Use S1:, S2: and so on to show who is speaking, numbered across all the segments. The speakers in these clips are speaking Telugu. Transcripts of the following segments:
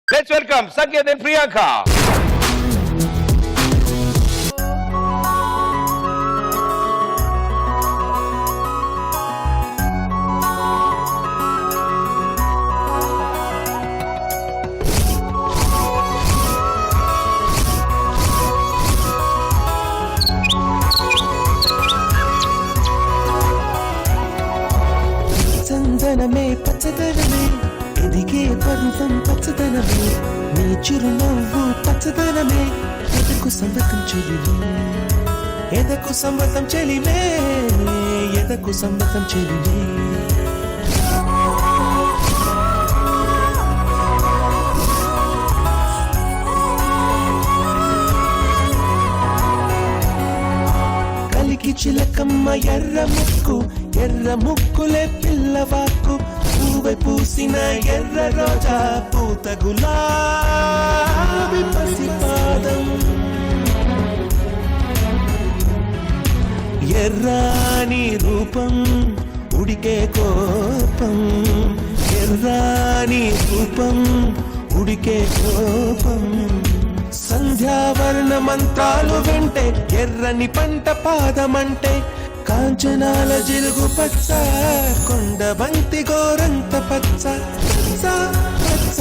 S1: Let's welcome Sanket and Priyanka.
S2: చందనమే పచ్చదనమే ఎదిగే పర్వం పచ్చదనమే నీ చిరునవ్వు పచ్చదనమే ఎదకు సమ్మతం చెలిమే ఎదకు సమ్మతం చెలిమే ఎదకు సమ్మతం చెలిమే కలికి చిలకమ్మ ఎర్ర ముక్కులే పిల్లవాకు పూవై పూసిన ఎర్ర రోజా పూత గులాబీ పసిపాదం ఎర్రాని రూపం ఉడికే కోపం ఎర్రాని రూపం ఉడికే కోపం సంధ్యావర్ణ మంత్రాలు వింటే ఎర్రని పంట పాదమంటే కాంచనాల జిలుగు పచ్చ కొండ బంతి గోరంత పచ్చ పచ్చ పచ్చ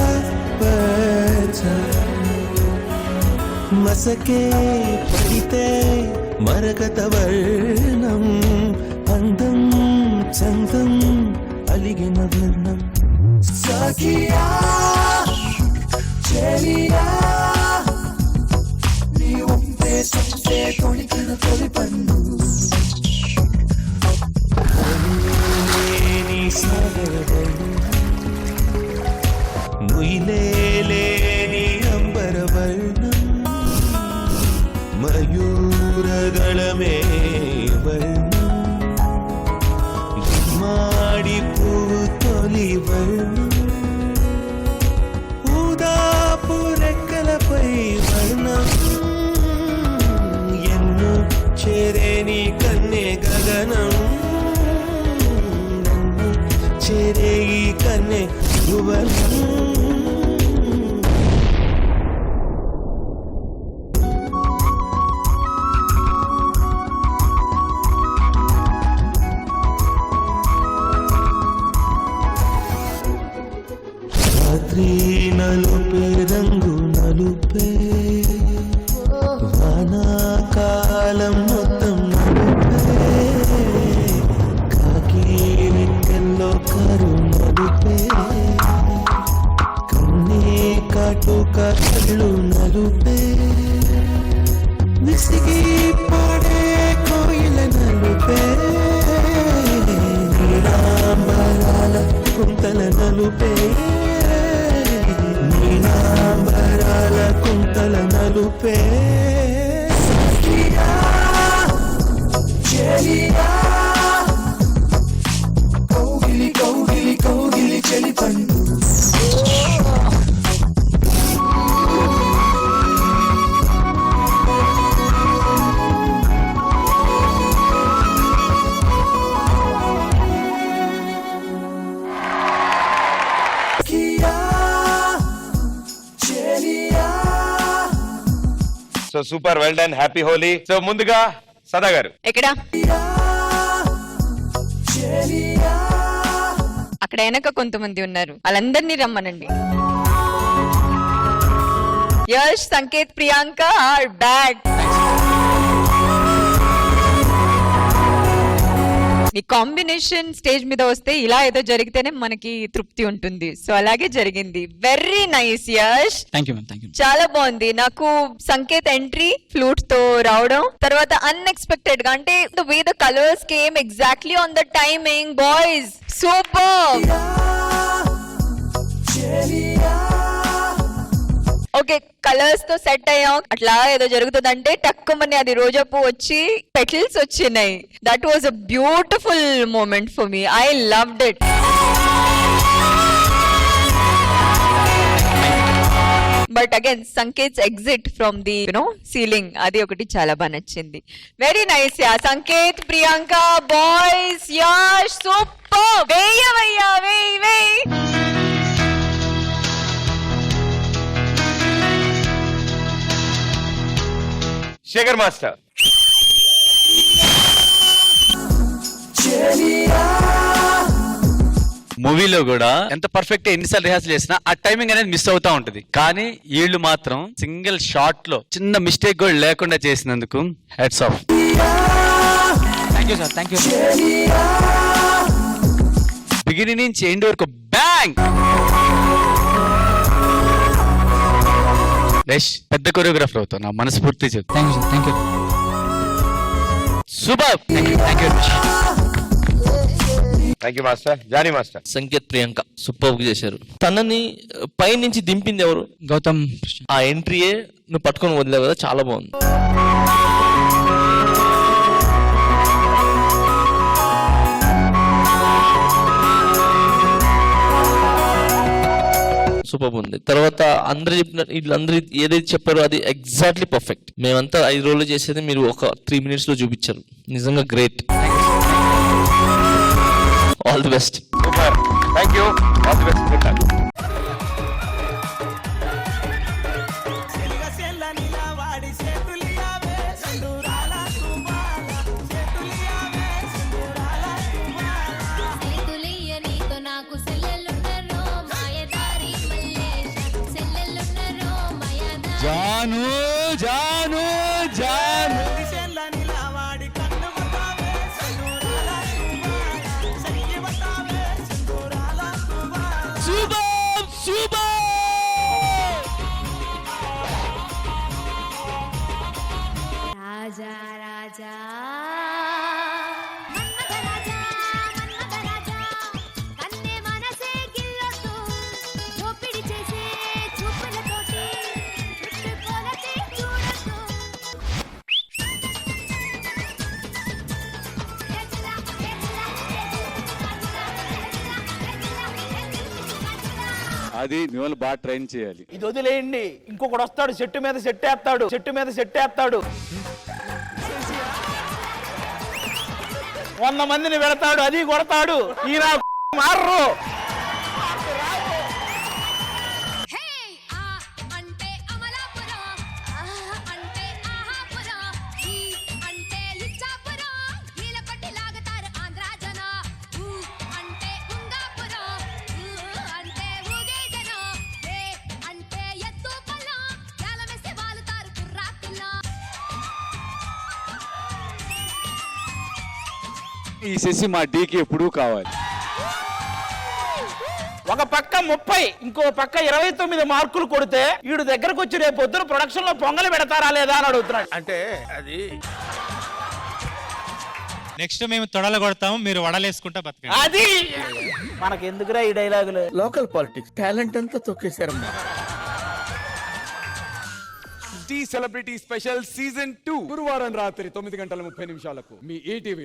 S2: పచ్చ మసకే పడితే మరకత వర్ణం అందం చందం అలిగిన వర్ణం సఖియా చెలియా నీ ఉంటే సంతే తొణికిన తొలి పన్ను నుయిలేని అంబరవర్ణం మయూరగళమే వర్ణం మాడి పువ్వు తొలి వర్ణం ఊదాపు రెక్కలపై వర్ణం ఎన్ను చేరేని కన్నే గగనం చేరే ఈ కన్నే భువనం రాత్రి నలుపే రంగు నలుపే వానాకాలం మొత్తం నలుపే కాకి రెక్కల్లో కారు నలుపే కన్నే కాటు కళ్ళు నలుపే విసిగి పాడే కోయిల నలుపే నీలాంబరాల కుంతల నలుపే నీలాంబరాల కుంతల నలుపే సఖియా చెలియా కౌగిలి కౌగిలి కౌగిలి చెలి పండు
S1: So super, well done, happy Holi. So ముందుగా సదా గారు
S3: ఎక్కడ అక్కడ వెనక కొంతమంది ఉన్నారు, వాళ్ళందరినీ రమ్మనండి. Yash, Sanket, Priyanka are back. ఈ కాంబినేషన్ స్టేజ్ మీద వస్తే ఇలా ఏదో జరిగితేనే మనకి తృప్తి ఉంటుంది. సో అలాగే జరిగింది. Very nice Yash.
S4: Thank you ma'am, thank you.
S3: చాలా బాగుంది. నాకు సంకేత్ ఎంట్రీ ఫ్లూట్ తో రావడం, తర్వాత అన్ఎక్స్పెక్టెడ్ గా అంటే the way the colours came exactly on the timing. Boys super. Okay, colours తో సెట్ అయ్యాం. అట్లా ఏదో జరుగుతుందంటే టక్కుమని అది రోజా పువ్వు వచ్చి పెటల్స్ వచ్చినాయి. That was a beautiful moment for me. I loved it. But again Sanket exit from the ceiling, అది ఒకటి చాలా బాగా నచ్చింది. Very nice ya. Sanket, Priyanka, boys, Yash, super. వేయవయ్యా, వేయ్.
S1: శేఖర్ మాస్టర్.
S4: మూవీలో కూడా ఎంత పర్ఫెక్ట్ ఎన్నిసార్లు రిహార్సల్ చేసినా ఆ టైమింగ్ అనేది మిస్ అవుతా ఉంటది. కానీ వీళ్ళు మాత్రం సింగిల్ షాట్ లో చిన్న మిస్టేక్ కూడా లేకుండా చేసినందుకు hats off.
S5: Thank you sir, thank you.
S4: Beginning నుంచి ఎండ్ వరకు బ్యాంగ్. రష్ పెద్ద కొరియోగ్రాఫర్ అవుతావు, నా మనస్ఫూర్తి చెప్తా.
S5: Thank you sir, thank you.
S4: Super. Thank you, thank you.
S1: Thank you master. Johnny master.
S6: Sanket Priyanka super చేశారు. తనని పై నుంచి దింపింది ఎవరు?
S5: గౌతమ్.
S6: ఆ ఎంట్రీయే నువ్వు పట్టుకొని వదిలేవు కదా, చాలా బాగుంది. సూపర్ ఉంది. తర్వాత అందరూ చెప్పిన వీళ్ళందరూ ఏదైతే చెప్పారో అది ఎగ్జాక్ట్లీ పర్ఫెక్ట్. మేమంతా 5 రోజులు చేసేది మీరు ఒక 3 minutes లో చూపించారు. నిజంగా great. All the best.
S1: Super. Thank you. All the best. Good luck.
S4: జాను జాను జాను. Super super.
S7: రాజా రాజా మన్మథ రాజా మన్మథ రాజా కన్నే మనసే గిల్లొద్దు దోపిడి చేసే చూపులతోటి చుట్టుకొలతే చూడొద్దు
S4: అది మిమ్మల్ని బాగా ట్రైన్ చేయాలి.
S8: ఇది వదిలేయండి, ఇంకొకడు వస్తాడు, చెట్టు మీద చెట్టేస్తాడు, చెట్టు మీద చెట్టేస్తాడు, 100 మందిని పెడతాడు, అది కొడతాడు. ఈయన మారు.
S7: హే ఆ అంటే అమలాపురం అంటే ఆహాపురం ఈ అంటే ఇచ్చాపురం నీలకొట్టి లాగుతారు ఆంధ్ర జన ఊ అంటే ఉంగాపురం అంటే ఊగే జనం ఏ అంటే ఎత్తు పొలం యాలమెసి వాలుతారు కుర్రాకుల్లా.
S4: ఈ సెసి మా డీకి ఎప్పుడూ కావాలి.
S8: ఒక పక్క 30, ఇంకో పక్క 29 మార్కులు కొడితే వీడు దగ్గరకు వచ్చి రేపు పొద్దున ప్రొడక్షన్ లో పొంగలు పెడతారా లేదా అని అడుగుతున్నాడు. అంటే అది
S9: నెక్స్ట్ మేము తొడలు కొడతాము, మీరు వడలేసుకుంటా బతకండి.
S8: అది మనకెందుకురా ఈ డైలాగులు.
S2: లోకల్ పాలిటిక్స్ టాలెంట్ అంతా తొక్కేశారమ్మా.
S10: సెలబ్రిటీ స్పెషల్ సీజన్ 2 గురువారం రాత్రి 9:30 మీ ఈటీవీలో.